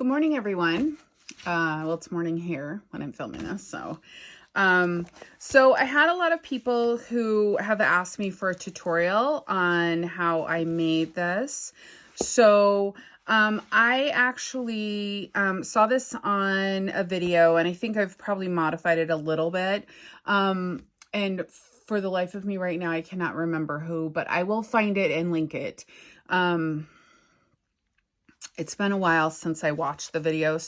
Good morning, everyone. Well, it's morning here when I'm filming this. So I had a lot of people who have asked me for a tutorial on how I made this. So I actually saw this on a video, and I think I've probably modified it a little bit. And for the life of me right now, I cannot remember who, but I will find it and link it. It's been a while since I watched the video,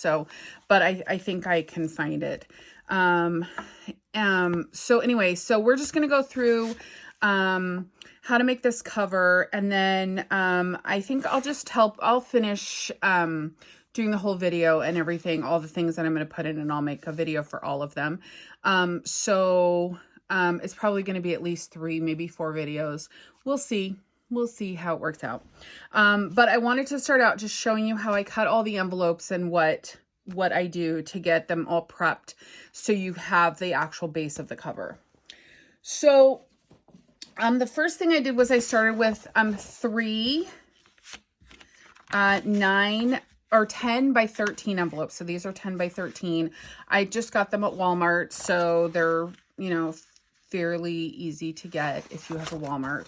but I think I can find it. So anyway, so we're just going to go through, how to make this cover. And then, I think I'll finish, doing the whole video and everything, all the things that I'm going to put in, and I'll make a video for all of them. It's probably going to be at least 3, maybe 4 videos. We'll see. We'll see how it works out. But I wanted to start out just showing you how I cut all the envelopes and what I do to get them all prepped so you have the actual base of the cover. So the first thing I did was I started with 3 9 or 10 by 13 envelopes. So these are 10 by 13. I just got them at Walmart, so they're, fairly easy to get if you have a Walmart.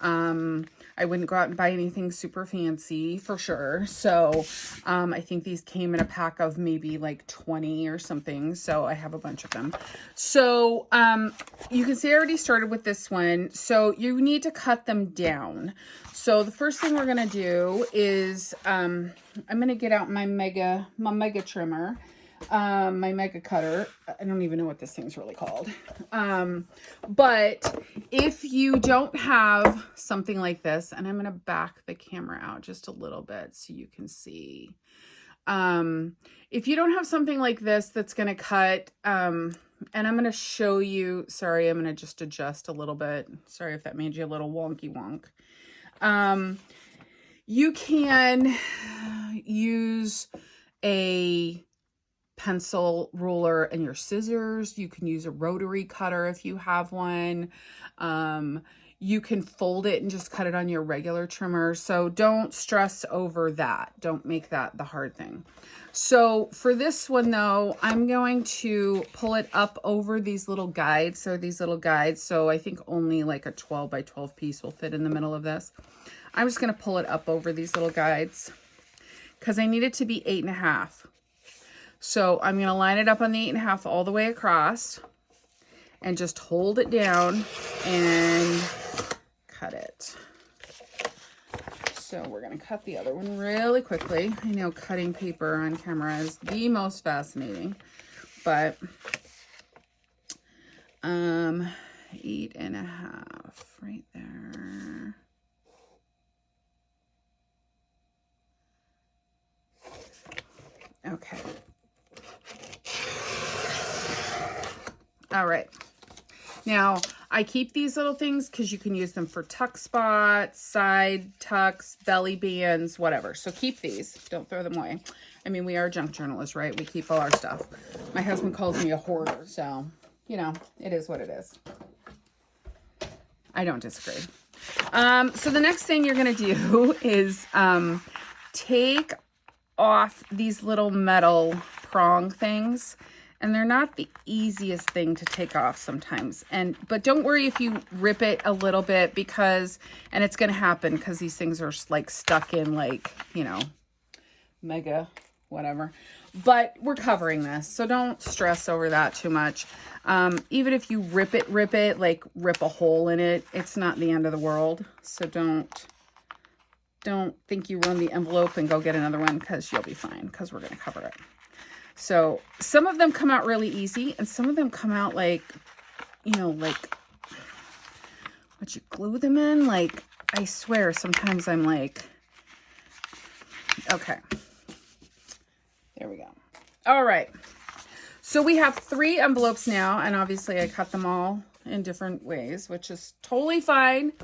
I wouldn't go out and buy anything super fancy for sure. So, I think these came in a pack of maybe like 20 or something. So I have a bunch of them. So, you can see I already started with this one. So you need to cut them down. So the first thing we're going to do is, I'm going to get out my mega trimmer. My mega cutter. I don't even know what this thing's really called. But if you don't have something like this, and I'm going to back the camera out just a little bit so you can see. If you don't have something like this that's going to cut, and I'm going to show you, sorry, I'm going to just adjust a little bit. Sorry if that made you a little wonky wonk. You can use a pencil ruler and your scissors. You can use a rotary cutter if you have one. You can fold it and just cut it on your regular trimmer. So don't stress over that. Don't make that the hard thing. So for this one though, I'm going to pull it up over these little guides. So I think only like a 12 by 12 piece will fit in the middle of this. I'm just going to pull it up over these little guides because I need it to be 8.5. So I'm going to line it up on the 8.5 all the way across and just hold it down and cut it. So we're going to cut the other one really quickly. I know cutting paper on camera is the most fascinating, but 8.5 right there. Okay. All right. Now, I keep these little things because you can use them for tuck spots, side tucks, belly bands, whatever. So keep these. Don't throw them away. I mean, we are junk journalists, right? We keep all our stuff. My husband calls me a hoarder, so, it is what it is. I don't disagree. So the next thing you're going to do is take off these little metal prong things. And they're not the easiest thing to take off sometimes. But don't worry if you rip it a little bit and it's going to happen because these things are like stuck in mega whatever. But we're covering this, so don't stress over that too much. Even if you rip it, like rip a hole in it, it's not the end of the world. So don't think you ruin the envelope and go get another one because you'll be fine because we're going to cover it. So some of them come out really easy and some of them come out like what you glue them in. Like, I swear sometimes I'm like, okay, there we go. All right. So we have 3 envelopes now, and obviously I cut them all in different ways, which is totally fine.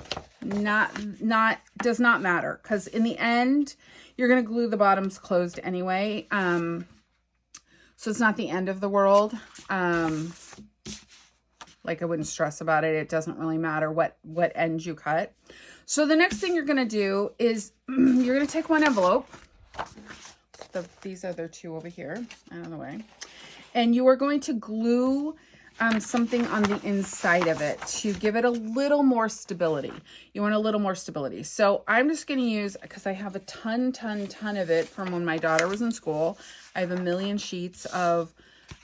Does not matter because in the end, you're going to glue the bottoms closed anyway. So it's not the end of the world. Like, I wouldn't stress about it. It doesn't really matter what end you cut. So the next thing you're going to do is you're going to take one envelope, these other two over here out of the way. And you are going to glue something on the inside of it to give it a little more stability. You want a little more stability. So I'm just going to use, because I have a ton of it from when my daughter was in school. I have a million sheets of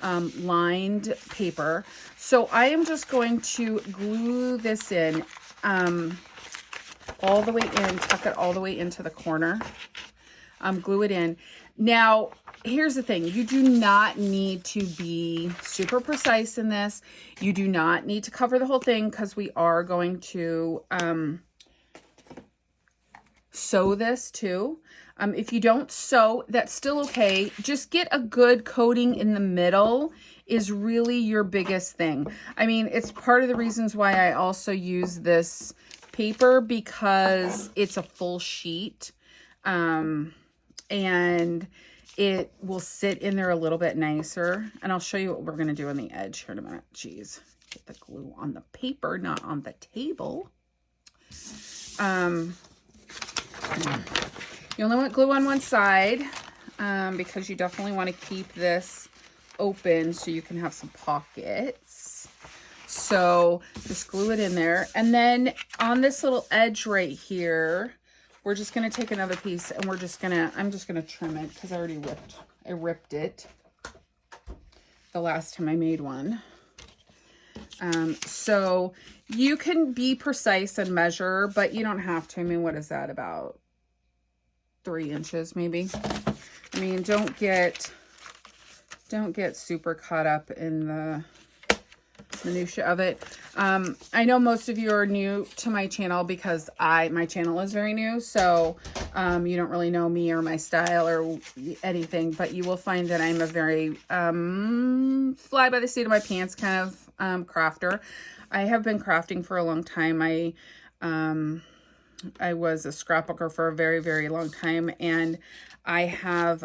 lined paper. So I am just going to glue this in all the way in, tuck it all the way into the corner. Glue it in. Now, here's the thing. You do not need to be super precise in this. You do not need to cover the whole thing because we are going to sew this too. If you don't sew, that's still okay. Just get a good coating in the middle is really your biggest thing. I mean, it's part of the reasons why I also use this paper, because it's a full sheet. And it will sit in there a little bit nicer. And I'll show you what we're going to do on the edge here in a minute. Jeez, get the glue on the paper, not on the table. You only want glue on one side because you definitely want to keep this open so you can have some pockets. So just glue it in there. And then on this little edge right here, we're just going to take another piece and I'm just going to trim it because I already ripped it the last time I made one. So you can be precise and measure, but you don't have to. I mean, what is that, about 3 inches maybe? I mean, don't get super caught up in the minutia of it. I know most of you are new to my channel because my channel is very new, so you don't really know me or my style or anything, but you will find that I'm a very fly by the seat of my pants kind of crafter. I have been crafting for a long time. I was a scrapbooker for a very, very long time, and I have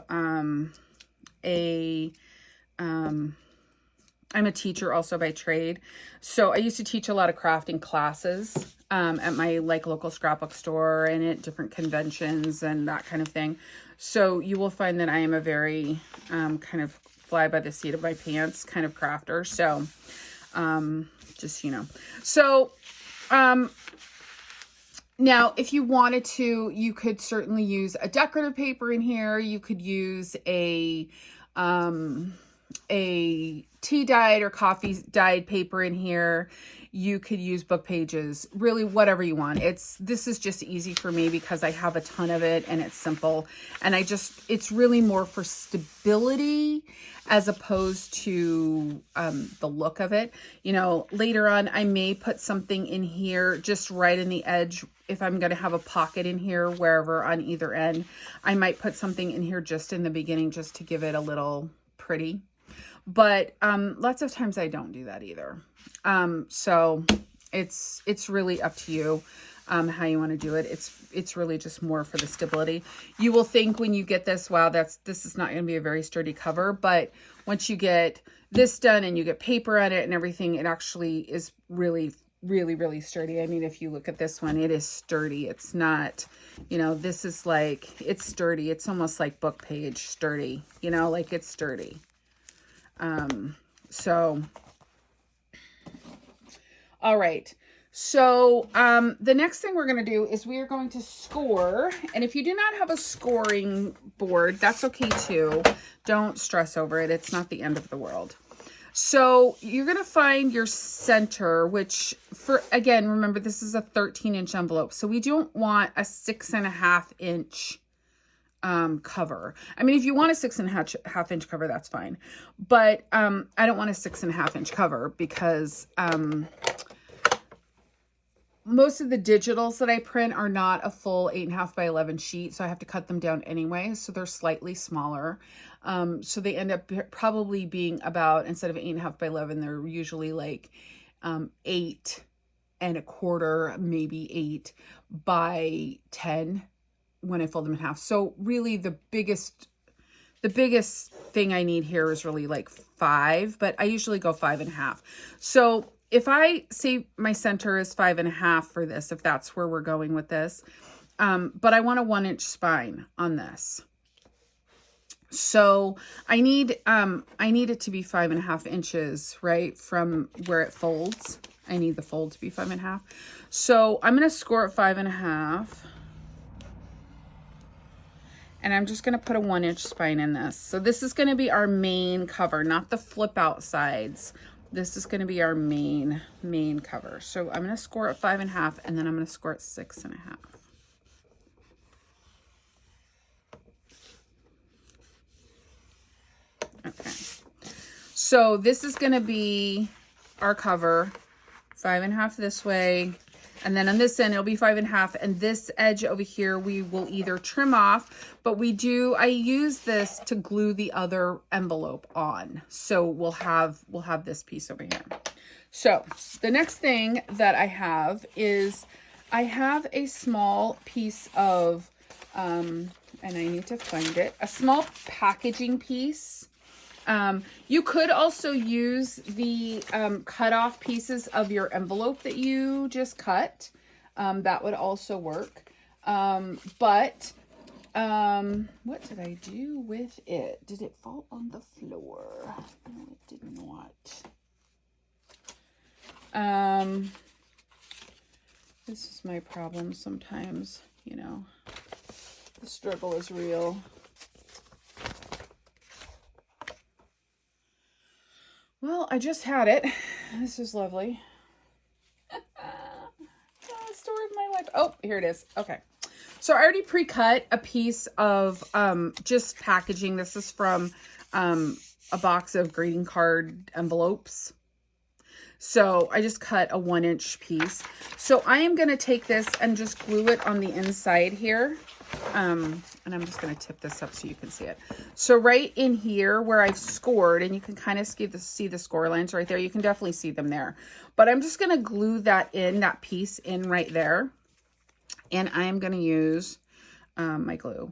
I'm a teacher also by trade. So I used to teach a lot of crafting classes at my local scrapbook store and at different conventions and that kind of thing. So you will find that I am a very kind of fly by the seat of my pants kind of crafter. So just, you know. So now if you wanted to, you could certainly use a decorative paper in here. You could use a tea dyed or coffee dyed paper in here. You could use book pages, really whatever you want. This is just easy for me because I have a ton of it and it's simple. And it's really more for stability as opposed to the look of it. You know, later on, I may put something in here just right in the edge. If I'm going to have a pocket in here, wherever on either end, I might put something in here just in the beginning, just to give it a little pretty. But lots of times I don't do that either. So it's really up to you how you want to do it. It's really just more for the stability. You will think when you get this, wow, this is not going to be a very sturdy cover. But once you get this done and you get paper on it and everything, it actually is really, really, really sturdy. I mean, if you look at this one, it is sturdy. It's not, you know, this is like, it's sturdy. It's almost like book page sturdy, you know, like it's sturdy. So, all right. So, the next thing we're going to do is we are going to score. And if you do not have a scoring board, that's okay too. Don't stress over it. It's not the end of the world. So you're going to find your center, which again, remember, this is a 13-inch envelope. So we don't want a 6.5-inch cover. I mean, if you want a 6.5-inch cover, that's fine. But I don't want a 6.5-inch cover because most of the digitals that I print are not a full 8.5 by 11 sheet. So I have to cut them down anyway. So they're slightly smaller. So they end up probably being about, instead of 8.5 by 11, they're usually like 8.25, maybe 8 by 10 when I fold them in half. So really the biggest thing I need here is really like 5, but I usually go 5.5. So if I say my center is 5.5 for this, if that's where we're going with this, but I want a 1-inch spine on this. So I need it to be 5.5 inches, right? From where it folds. I need the fold to be 5.5. So I'm going to score it 5.5. And I'm just going to put a 1-inch spine in this. So this is going to be our main cover, not the flip out sides. This is going to be our main cover. So I'm going to score it 5.5, and then I'm going to score it 6.5. Okay. So this is going to be our cover, 5.5 this way. And then on this end, it'll be 5.5. And this edge over here, we will either trim off, but I use this to glue the other envelope on. So we'll have this piece over here. So the next thing that I have is I have a small piece of, and I need to find it, a small packaging piece. You could also use the cut off pieces of your envelope that you just cut. That would also work. What did I do with it? Did it fall on the floor? No, it did not. This is my problem sometimes, you know. The struggle is real. Well, I just had it. This is lovely. Story of my life. Oh, here it is. Okay. So I already pre-cut a piece of just packaging. This is from a box of greeting card envelopes. So I just cut a 1-inch piece. So I am going to take this and just glue it on the inside here. And I'm just going to tip this up so you can see it. So right in here where I've scored, and you can kind of see the score lines right there. You can definitely see them there. But I'm just going to glue that piece in right there. And I'm going to use my glue.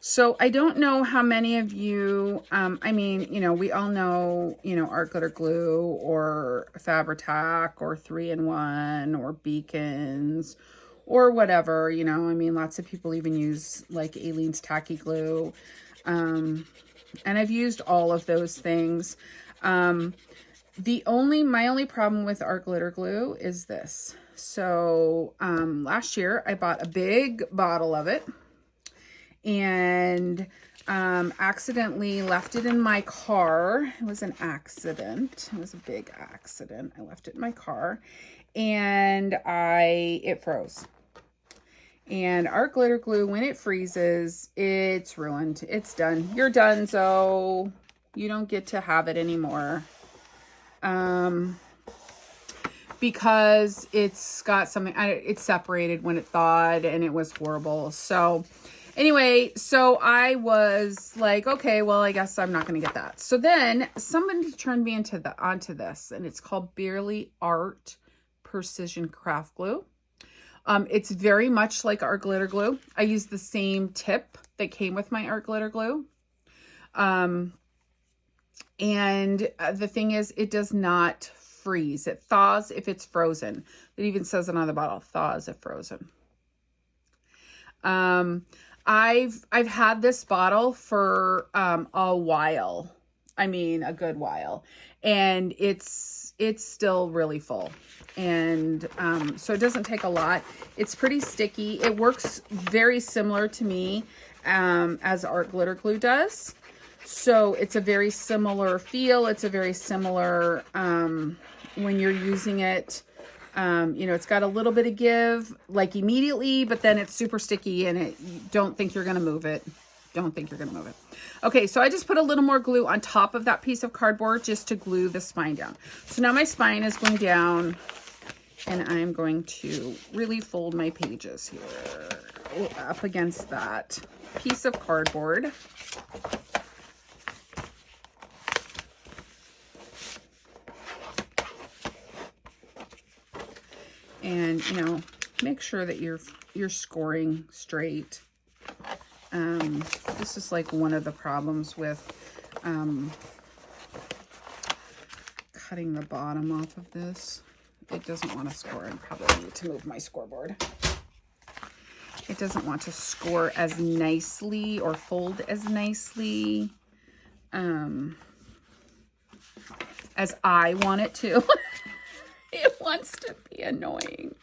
So I don't know how many of you, I mean, you know, we all know, you know, art glitter glue or Fabri-Tac or 3-in-1 or Beacons or whatever, you know, I mean, lots of people even use like Aleene's Tacky Glue. And I've used all of those things. My only problem with art glitter glue is this. So, last year I bought a big bottle of it. And accidentally left it in my car. It was an accident. It was a big accident. I left it in my car and it froze. And art glitter glue, when it freezes, it's ruined. It's done. You're done, so you don't get to have it anymore. Because it's got something, it's separated when it thawed and it was horrible. So anyway, so I was like, okay, well, I guess I'm not going to get that. So then somebody turned me onto this, and it's called Beerly Art Precision Craft Glue. It's very much like art glitter glue. I use the same tip that came with my art glitter glue. And the thing is, it does not freeze. It thaws if it's frozen. It even says it on the bottle, thaws if frozen. I've had this bottle for a while. I mean, a good while. And it's still really full. And so it doesn't take a lot. It's pretty sticky. It works very similar to me as art glitter glue does. So it's a very similar feel. It's a very similar when you're using it. You know, it's got a little bit of give like immediately, but then it's super sticky and you don't think you're going to move it. Don't think you're going to move it. Okay, so I just put a little more glue on top of that piece of cardboard just to glue the spine down. So now my spine is going down, and I'm going to really fold my pages here up against that piece of cardboard. And, you know, make sure that you're scoring straight. This is like one of the problems with cutting the bottom off of this. It doesn't want to score. I probably need to move my scoreboard. it doesn't want to score as nicely or fold as nicely as I want it to. It wants to be annoying.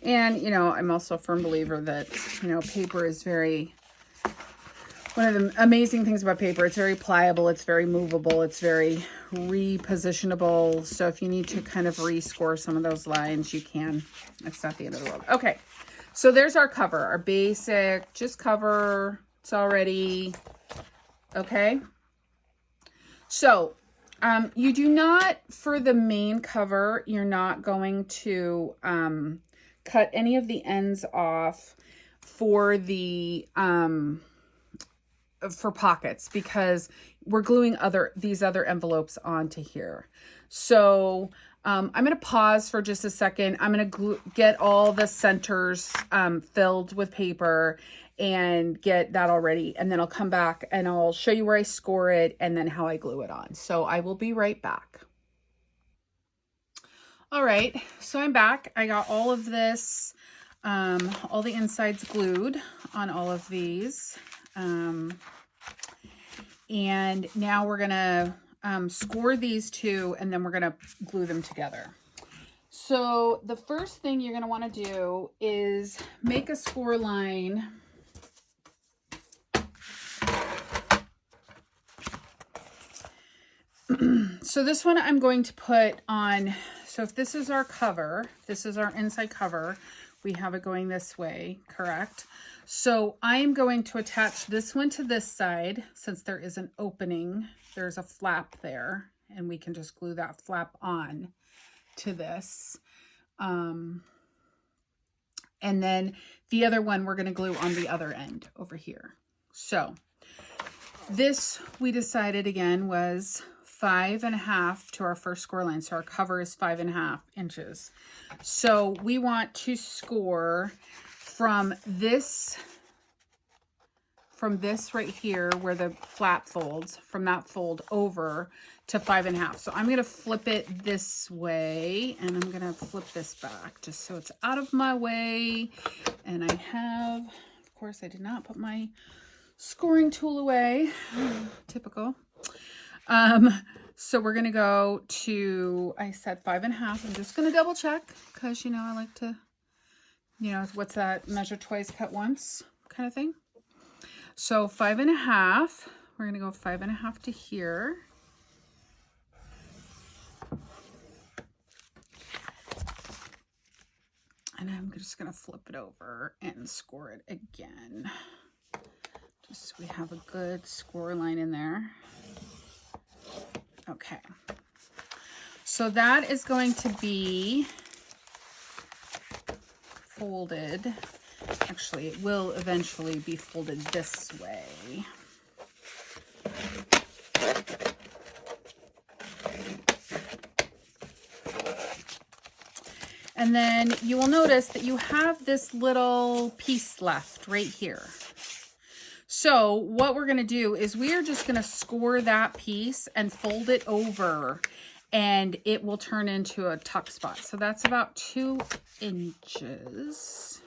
And, you know, I'm also a firm believer that, you know, paper is one of the amazing things about paper, it's very pliable, it's very movable, it's very repositionable. So if you need to kind of rescore some of those lines, you can. It's not the end of the world. Okay, so there's our cover, our basic, just cover. It's already, okay. So you do not, for the main cover, you're not going to cut any of the ends off for the for pockets, because we're gluing these other envelopes onto here. So I'm going to pause for just a second. I'm going to get all the centers filled with paper and get that all ready, and then I'll come back and I'll show you where I score it and then how I glue it on. So I will be right back. All right, so I'm back. I got all of this, all the insides glued on all of these. And now we're gonna score these two, and then we're gonna glue them together. So the first thing you're gonna wanna do is make a score line. So this one I'm going to put on, so if this is our cover, this is our inside cover, we have it going this way, correct? So I'm going to attach this one to this side, since there is an opening, there's a flap there, and we can just glue that flap on to this. And then the other one we're going to glue on the other end over here. So this, we decided again, was 5.5 to our first score line. So our cover is 5.5 inches. So we want to score from this right here where the flap folds, from that fold over to 5.5. So I'm going to flip it this way, and I'm going to flip this back just so it's out of my way. And I have, of course, I did not put my scoring tool away. Typical. So we're going to go to, I said 5.5. I'm just going to double check, because, you know, I like to, you know, what's that, measure twice, cut once kind of thing. So 5.5, we're going to go 5.5 to here. And I'm just going to flip it over and score it again. Just so we have a good score line in there. Okay. So that is going to be folded. Actually, it will eventually be folded this way. And then you will notice that you have this little piece left right here. So what we're going to do is we are just going to score that piece and fold it over, and it will turn into a tuck spot. So that's about 2 inches.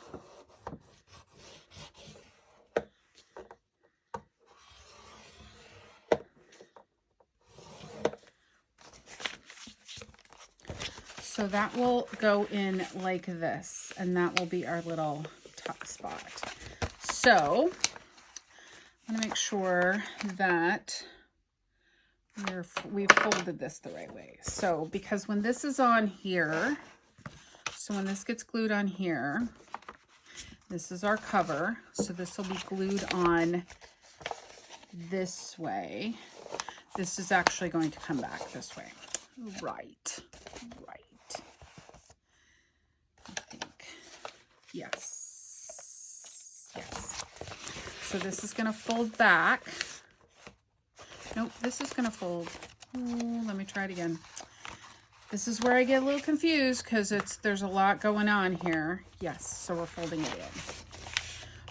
So that will go in like this, and that will be our little tuck spot. So I'm going to make sure that we've folded this the right way. So because when this is on here, so when this gets glued on here, this is our cover. So this will be glued on this way. This is actually going to come back this way. Right. I think. Yes. So this is going to fold back. Nope, this is going to fold Ooh, let me try it again. This is where I get a little confused because there's a lot going on here. Yes, so we're folding it in.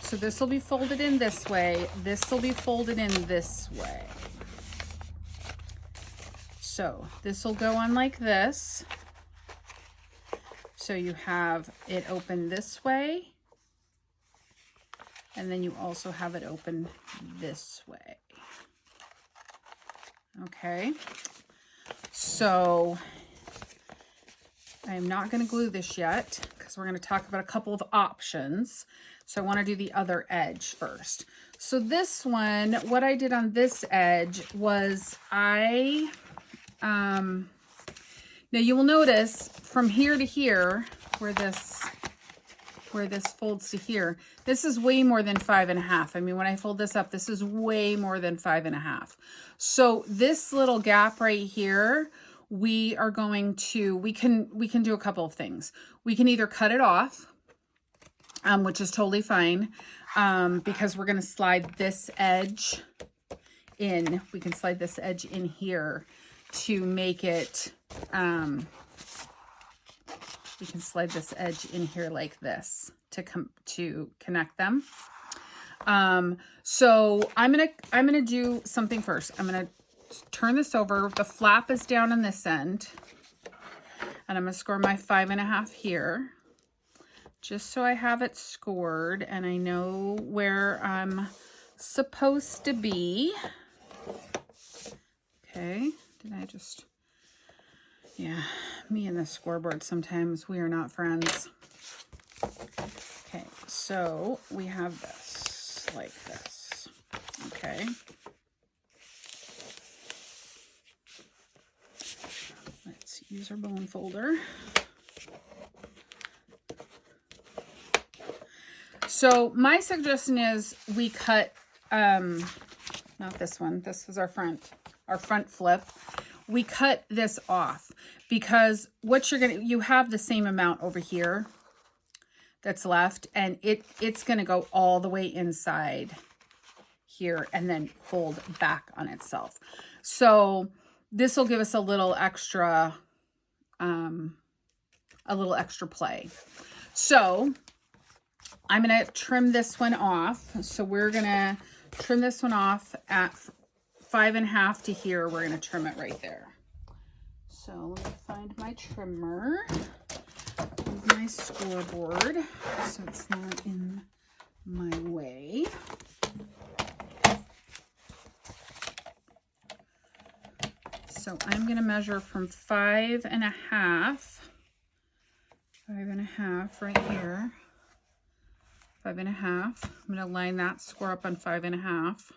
So this will be folded in this way. This will be folded in this way. So this will go on like this. So you have it open this way. And then you also have it open this way. Okay. So I am not going to glue this yet because we're going to talk about a couple of options. So I want to do the other edge first. So this one, what I did on this edge was now you will notice from here to here, where this folds to here, this is way more than 5.5. I mean, when I fold this up, this is way more than 5.5. So this little gap right here, we are going to, we can do a couple of things. We can either cut it off, which is totally fine, because we're going to slide this edge in. We can slide this edge in here to make it, we can slide this edge in here like this to connect them. So I'm gonna do something first. I'm gonna turn this over. The flap is down on this end, and I'm gonna score my 5.5 here, just so I have it scored and I know where I'm supposed to be. Okay, did I just, yeah, me and the scoreboard, sometimes we are not friends. Okay, so we have this like this. Okay. Let's use our bone folder. So my suggestion is we cut, not this one, this is our front flip. We cut this off because what you have the same amount over here that's left, and it's gonna go all the way inside here and then fold back on itself. So this will give us a little extra play. So I'm gonna trim this one off. So we're gonna trim this one off at 5.5 to here. We're gonna trim it right there. So let me find my trimmer with my scoreboard so it's not in my way. So I'm gonna measure from 5.5 right here. 5.5. I'm gonna line that score up on 5.5.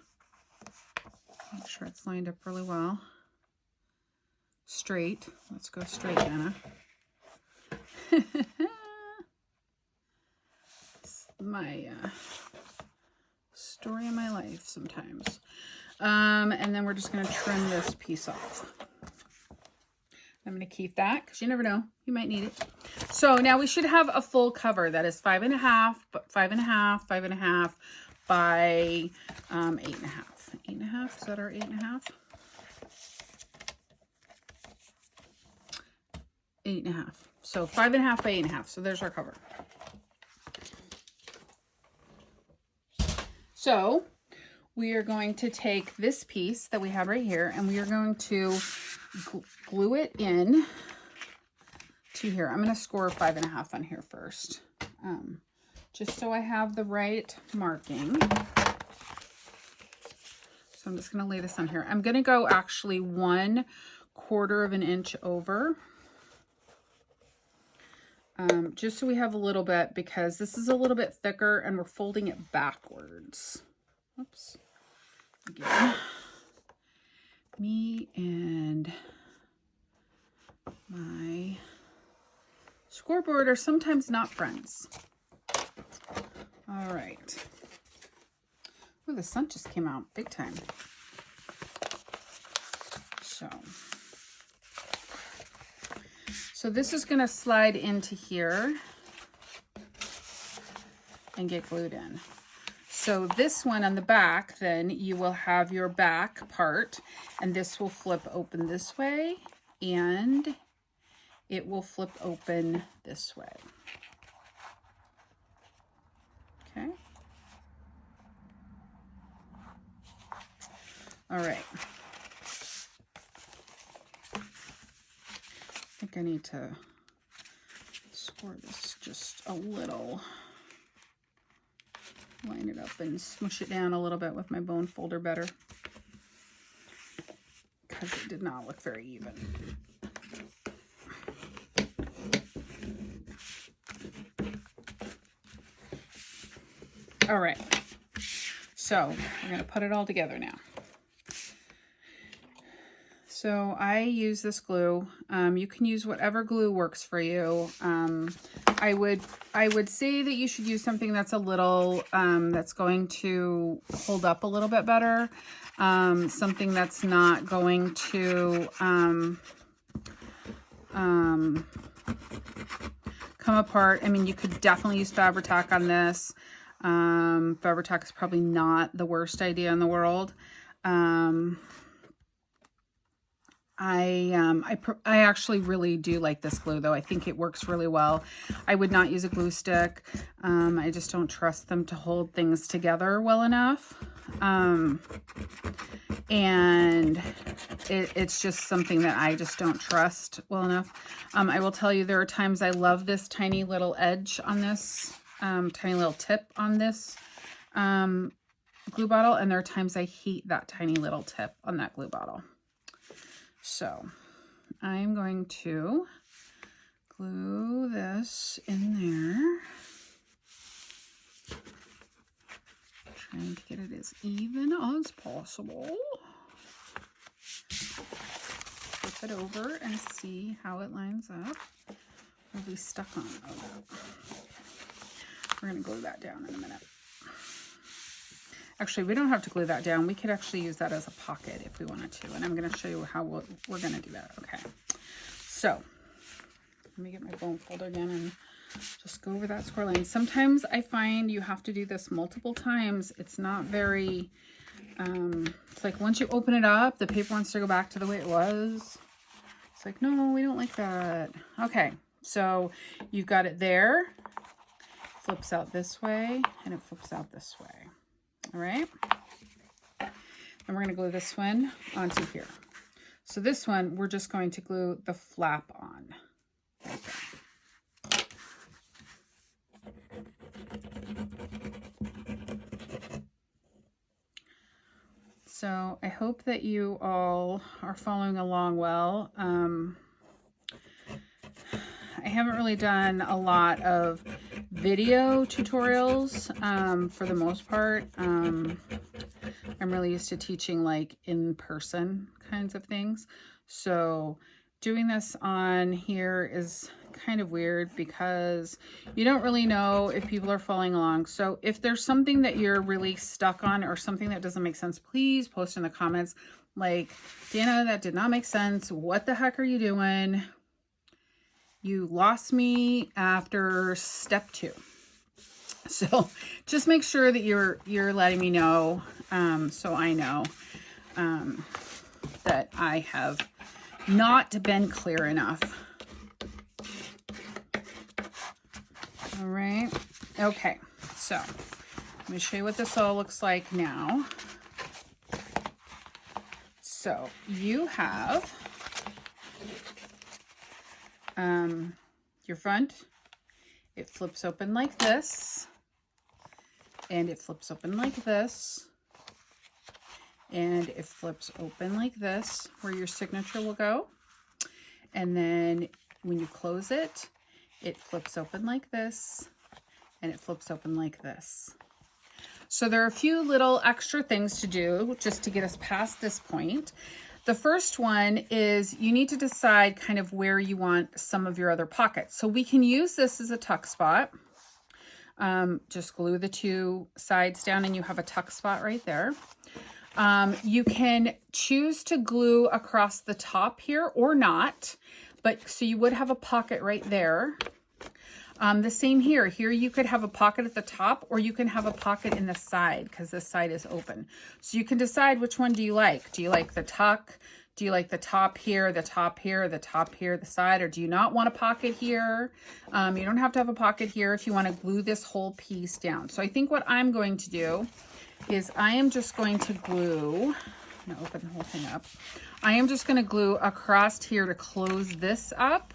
Make sure it's lined up really well. Straight. Let's go straight, Anna. It's my story of my life sometimes. And then we're just going to trim this piece off. I'm going to keep that because you never know. You might need it. So now we should have a full cover that is 5.5, but 5.5, 5.5 by 8.5. 8.5, is that our 8.5? 8.5. So 5.5 by 8.5. So there's our cover. So we are going to take this piece that we have right here, and we are going to glue it in to here. I'm going to score 5.5 on here first, just so I have the right marking. So I'm just going to lay this on here. I'm going to go actually 1/4 of an inch over, just so we have a little bit, because this is a little bit thicker and we're folding it backwards. Oops. Again. Me and my scoreboard are sometimes not friends. All right. Oh, the sun just came out big time. So this is going to slide into here and get glued in. So this one on the back, then you will have your back part, and this will flip open this way, and it will flip open this way. Okay. All right. I think I need to score this just a little. Line it up and smush it down a little bit with my bone folder better, because it did not look very even. All right, so we're going to put it all together now. So I use this glue. You can use whatever glue works for you. I would say that you should use something that's a little, that's going to hold up a little bit better. Something that's not going to come apart. I mean, you could definitely use Fabri-Tac on this. Fabri-Tac is probably not the worst idea in the world. I actually really do like this glue, though. I think it works really well. I would not use a glue stick. I just don't trust them to hold things together well enough. And it's just something that I just don't trust well enough. I will tell you, there are times I love this tiny little edge on this, tiny little tip on this glue bottle, and there are times I hate that tiny little tip on that glue bottle. So I'm going to glue this in there, trying to get it as even as possible. Flip it over and see how it lines up. We'll be stuck on it. Oh, no. We're going to glue that down in a minute. Actually, we don't have to glue that down. We could actually use that as a pocket if we wanted to. And I'm going to show you how we're going to do that. Okay. So let me get my bone folder again and just go over that score line. Sometimes I find you have to do this multiple times. It's not very, it's like once you open it up, the paper wants to go back to the way it was. It's like, no, we don't like that. Okay. So you've got it there. Flips out this way and it flips out this way. All right, and we're going to glue this one onto here. So this one, we're just going to glue the flap on. Right there. So I hope that you all are following along well. I haven't really done a lot of video tutorials for the most part. I'm really used to teaching like in-person kinds of things. So doing this on here is kind of weird because you don't really know if people are following along. So if there's something that you're really stuck on or something that doesn't make sense, please post in the comments like, Dana, that did not make sense. What the heck are you doing? You lost me after step 2. So just make sure that you're letting me know, so I know that I have not been clear enough. All right. Okay. So let me show you what this all looks like now. So you have your front, it flips open like this, and it flips open like this, and it flips open like this, where your signature will go. And then when you close it, it flips open like this, and it flips open like this. So there are a few little extra things to do just to get us past this point. The first one is you need to decide kind of where you want some of your other pockets. So we can use this as a tuck spot. Just glue the 2 sides down and you have a tuck spot right there. You can choose to glue across the top here or not, but so you would have a pocket right there. The same here. Here you could have a pocket at the top, or you can have a pocket in the side because this side is open. So you can decide which one do you like. Do you like the tuck? Do you like the top here, the top here, the top here, the side, or do you not want a pocket here? You don't have to have a pocket here if you want to glue this whole piece down. So I think what I'm going to do is I am just going to glue, I'm going to open the whole thing up. I am just going to glue across here to close this up.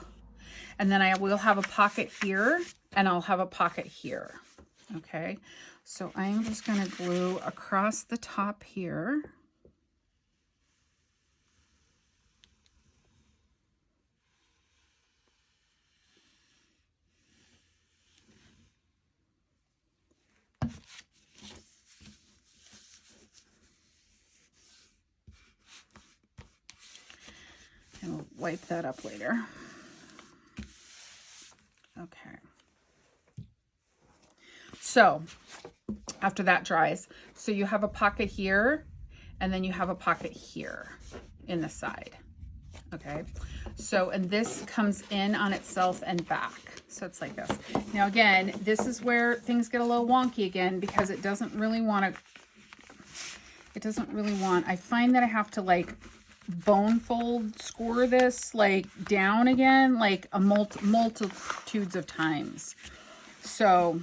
And then I will have a pocket here and I'll have a pocket here. Okay, so I am just going to glue across the top here. And we'll wipe that up later. Okay. So after that dries, so you have a pocket here and then you have a pocket here in the side. Okay. So, and this comes in on itself and back. So it's like this. Now again, this is where things get a little wonky again because it doesn't really want to, I find that I have to like bone fold score this like down again like a multitudes of times. So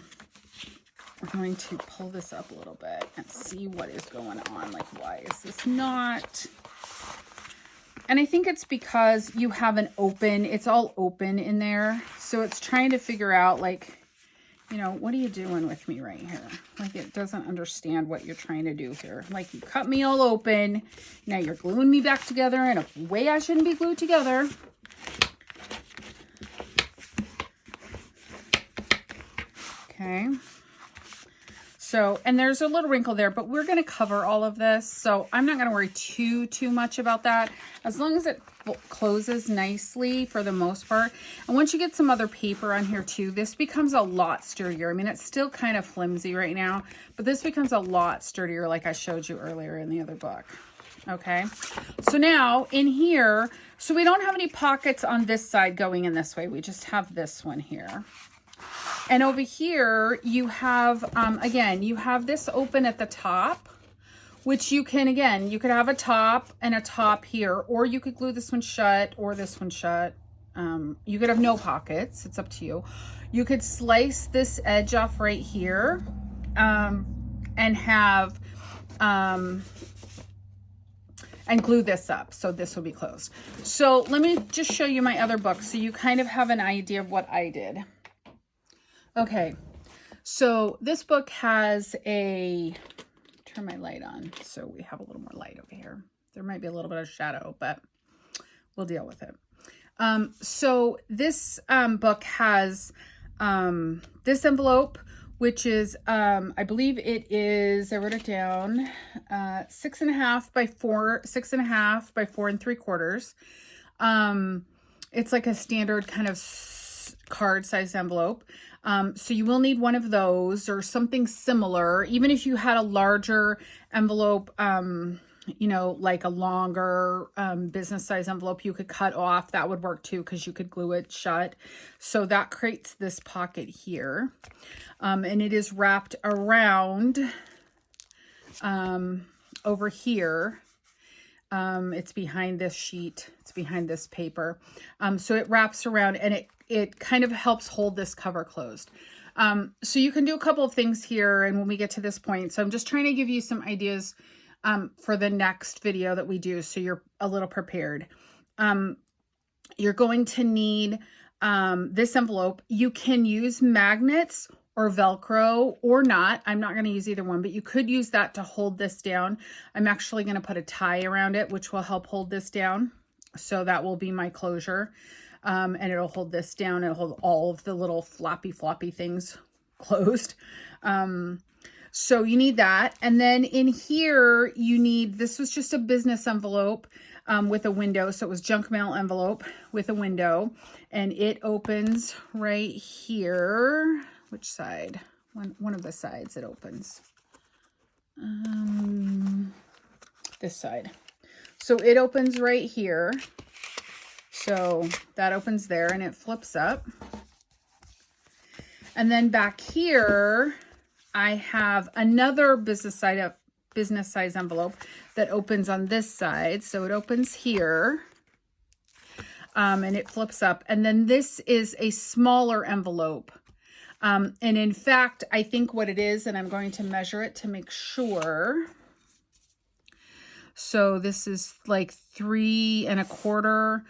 we're going to pull this up a little bit and see what is going on. Like, why is this not? And I think it's because you have an open, it's all open in there. So it's trying to figure out like, you know, what are you doing with me right here? Like, it doesn't understand what you're trying to do here. Like, you cut me all open. Now you're gluing me back together in a way I shouldn't be glued together. Okay. So, and there's a little wrinkle there, but we're going to cover all of this. So I'm not going to worry too much about that. As long as it closes nicely for the most part. And once you get some other paper on here too, this becomes a lot sturdier. I mean, it's still kind of flimsy right now, but this becomes a lot sturdier like I showed you earlier in the other book. Okay. So now in here, so we don't have any pockets on this side going in this way. We just have this one here. And over here, you have, again, you have this open at the top, which you can, again, you could have a top and a top here, or you could glue this one shut or this one shut. You could have no pockets. It's up to you. You could slice this edge off right here and have, and glue this up. So this will be closed. So let me just show you my other book so you kind of have an idea of what I did. Okay, so this book has a, turn my light on so we have a little more light over here. There might be a little bit of shadow, but we'll deal with it. So this book has this envelope, which is, I believe it is, I wrote it down, 6.5 by 4, 6.5 by 4 3/4. It's like a standard kind of card size envelope. So you will need one of those or something similar. Even if you had a larger envelope, you know, like a longer business size envelope you could cut off, that would work too because you could glue it shut. So that creates this pocket here. And it is wrapped around over here. It's behind this sheet. It's behind this paper. So it wraps around and it kind of helps hold this cover closed. So you can do a couple of things here and when we get to this point. So I'm just trying to give you some ideas for the next video that we do so you're a little prepared. You're going to need this envelope. You can use magnets or Velcro or not. I'm not going to use either one, but you could use that to hold this down. I'm actually going to put a tie around it, which will help hold this down. So that will be my closure. And it'll hold this down. It'll hold all of the little floppy things closed. So you need that. And then in here, you need, this was just a business envelope with a window. So it was junk mail envelope with a window. And it opens right here. Which side? One of the sides it opens. This side. So it opens right here. So that opens there and it flips up. And then back here, I have another business size envelope that opens on this side. So it opens here, and it flips up. And then this is a smaller envelope. And in fact, I think what it is, and I'm going to measure it to make sure. So this is like 3 1/4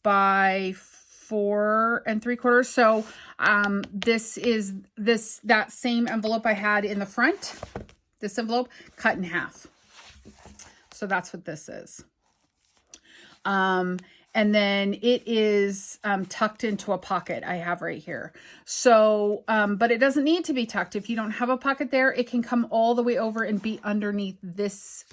by 4 3/4. So this is that same envelope I had in the front, this envelope cut in half. So that's what this is. And then it is tucked into a pocket I have right here. So, but it doesn't need to be tucked. If you don't have a pocket there, it can come all the way over and be underneath this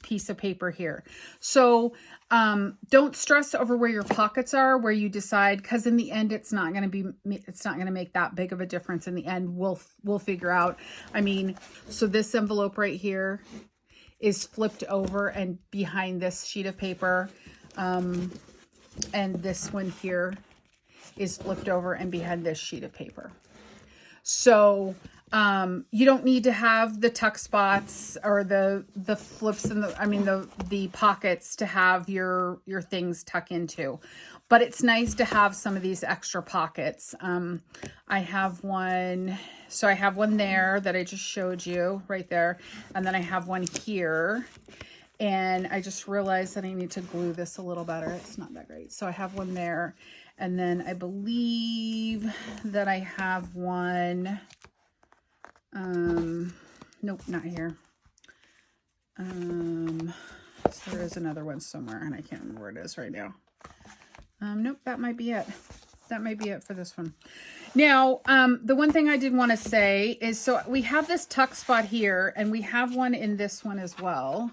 piece of paper here. So don't stress over where your pockets are, where you decide, because in the end, it's not going to make that big of a difference. In the end, we'll figure out. I mean, so this envelope right here is flipped over and behind this sheet of paper. And this one here is flipped over and behind this sheet of paper. So you don't need to have the tuck spots or the flips and the pockets to have your things tuck into. But it's nice to have some of these extra pockets. I have one, so I have one there that I just showed you right there. And then I have one here. And I just realized that I need to glue this a little better. It's not that great. So I have one there. And then I believe that I have one. Nope, not here. So there is another one somewhere and I can't remember where it is right now. Nope, that might be it. That might be it for this one. Now, the one thing I did want to say is, so we have this tuck spot here and we have one in this one as well.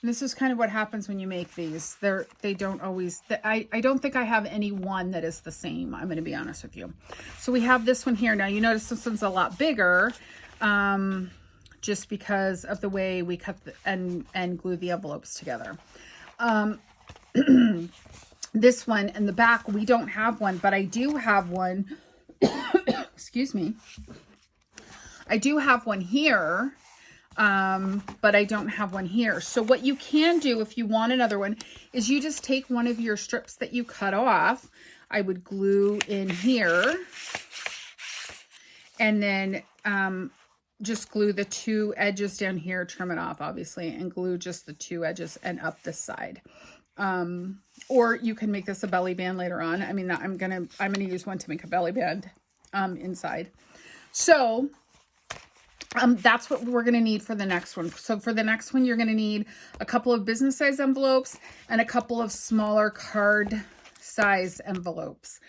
And this is kind of what happens when you make these. They don't always, I don't think I have any one that is the same. I'm going to be honest with you. So we have this one here. Now you notice this one's a lot bigger, just because of the way we cut and glue the envelopes together. This one in the back, we don't have one, but I do have one. Excuse me. I do have one here. But I don't have one here. So what you can do if you want another one is you just take one of your strips that you cut off. I would glue in here and then just glue the 2 edges down here, trim it off obviously, and glue just the 2 edges and up this side. Or you can make this a belly band later on. I mean, I'm gonna use one to make a belly band inside. So that's what we're going to need for the next one. So for the next one, you're going to need a couple of business size envelopes and a couple of smaller card size envelopes.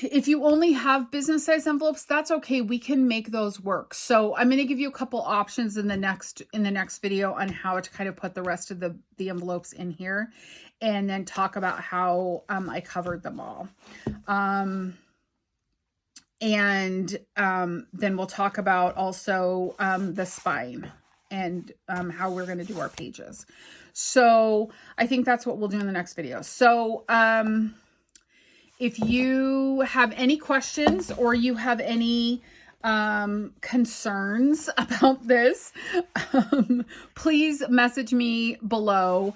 If you only have business size envelopes, that's okay. We can make those work. So I'm going to give you a couple options in the next video on how to kind of put the rest of the envelopes in here, and then talk about how I covered them all. And then we'll talk about also the spine and how we're going to do our pages. So I think that's what we'll do in the next video. So if you have any questions or you have any concerns about this, please message me below.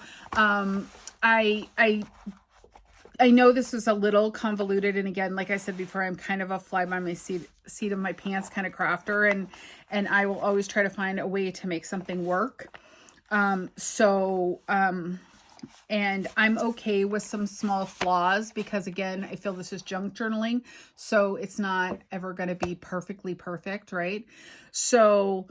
I know this is a little convoluted, and again, like I said before, I'm kind of a fly by my seat of my pants kind of crafter, and I will always try to find a way to make something work. And I'm okay with some small flaws because, again, I feel this is junk journaling, so it's not ever going to be perfectly perfect, right? So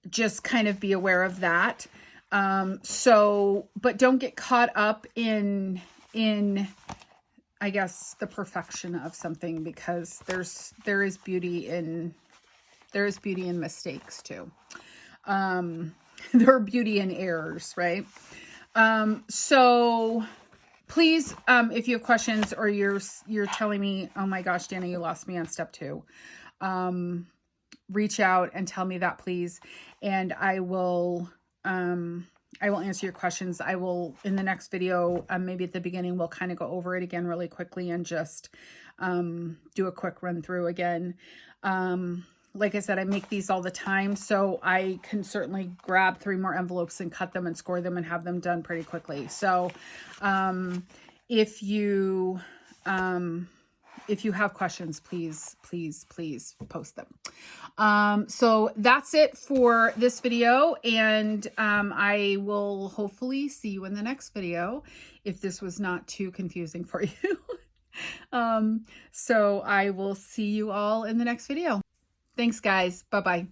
just kind of be aware of that. But don't get caught up in, I guess, the perfection of something, because there is beauty in mistakes too. There are beauty in errors, right? So please, if you have questions or you're telling me, oh my gosh, Dana, you lost me on step 2, reach out and tell me that, please. And I will I will answer your questions. I will, in the next video, maybe at the beginning, we'll kind of go over it again really quickly and just do a quick run through again. Like I said, I make these all the time, so I can certainly grab 3 more envelopes and cut them and score them and have them done pretty quickly. So if you have questions, please post them. So that's it for this video, and I will hopefully see you in the next video if this was not too confusing for you. So I will see you all in the next video. Thanks, guys. Bye-bye.